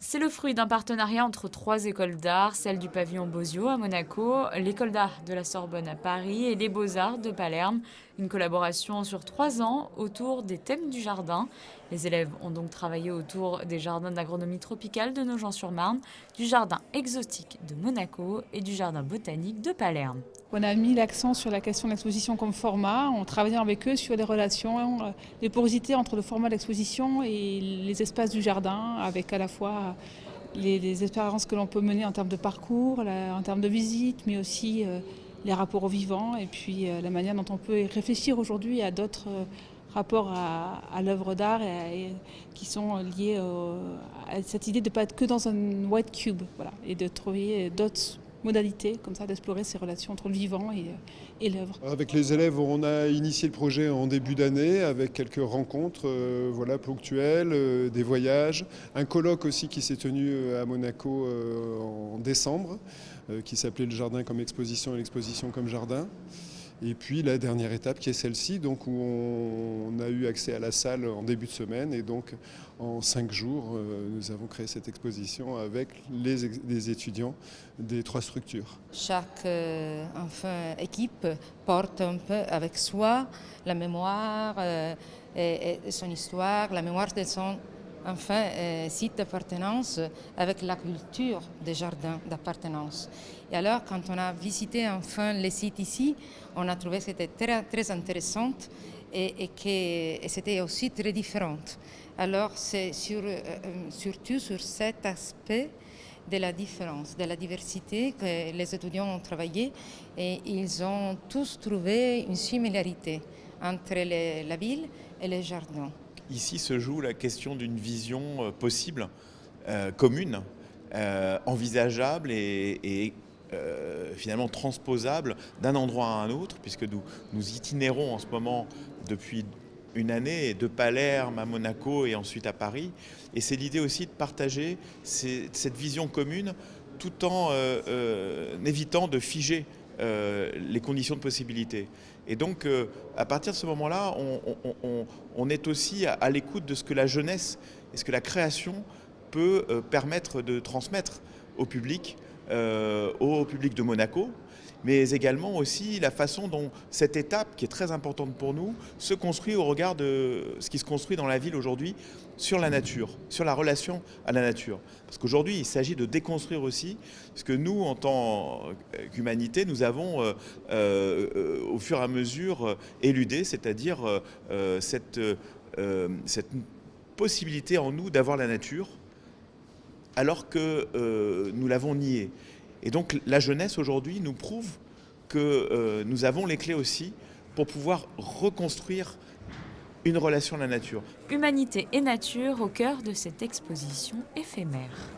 C'est le fruit d'un partenariat entre trois écoles d'art, celle du pavillon Bosio à Monaco, l'école d'art de la Sorbonne à Paris et les beaux-arts de Palerme. Une collaboration sur 3 ans autour des thèmes du jardin. Les élèves ont donc travaillé autour des jardins d'agronomie tropicale de Nogent-sur-Marne, du jardin exotique de Monaco et du jardin botanique de Palerme. On a mis l'accent sur la question de l'exposition comme format, en travaillant avec eux sur les relations, les porosités entre le format de l'exposition et les espaces du jardin, avec à la fois les expériences que l'on peut mener en termes de parcours, en termes de visite, mais aussi les rapports au vivant et puis la manière dont on peut réfléchir aujourd'hui à d'autres rapports à l'œuvre d'art qui sont liés à cette idée de ne pas être que dans un white cube, voilà, et de trouver d'autres modalités comme ça d'explorer ces relations entre le vivant et l'œuvre. Avec les élèves, on a initié le projet en début d'année avec quelques rencontres voilà, ponctuelles, des voyages, un colloque aussi qui s'est tenu à Monaco en décembre, qui s'appelait le jardin comme exposition et l'exposition comme jardin. Et puis la dernière étape qui est celle-ci, donc où on a eu accès à la salle en début de semaine et donc en 5 jours, nous avons créé cette exposition avec les étudiants des 3 structures. Chaque équipe porte un peu avec soi la mémoire et son histoire, la mémoire de son site d'appartenance avec la culture des jardins d'appartenance. Et alors, quand on a visité les sites ici, on a trouvé que c'était très, très intéressant et que c'était aussi très différent. Alors, c'est surtout sur cet aspect de la différence, de la diversité que les étudiants ont travaillé et ils ont tous trouvé une similarité entre la ville et les jardins. Ici se joue la question d'une vision possible, commune, envisageable et finalement transposable d'un endroit à un autre, puisque nous itinérons en ce moment depuis une année de Palerme à Monaco et ensuite à Paris. Et c'est l'idée aussi de partager cette vision commune tout en évitant de figer les conditions de possibilité. Et donc, à partir de ce moment-là, on est aussi à l'écoute de ce que la jeunesse et ce que la création peut permettre de transmettre au public de Monaco, mais également aussi la façon dont cette étape, qui est très importante pour nous, se construit au regard de ce qui se construit dans la ville aujourd'hui sur la nature, sur la relation à la nature. Parce qu'aujourd'hui, il s'agit de déconstruire aussi ce que nous, en tant qu'humanité, nous avons au fur et à mesure éludé, c'est-à-dire cette possibilité en nous d'avoir la nature, alors que nous l'avons niée. Et donc la jeunesse aujourd'hui nous prouve que nous avons les clés aussi pour pouvoir reconstruire une relation à la nature. Humanité et nature au cœur de cette exposition éphémère.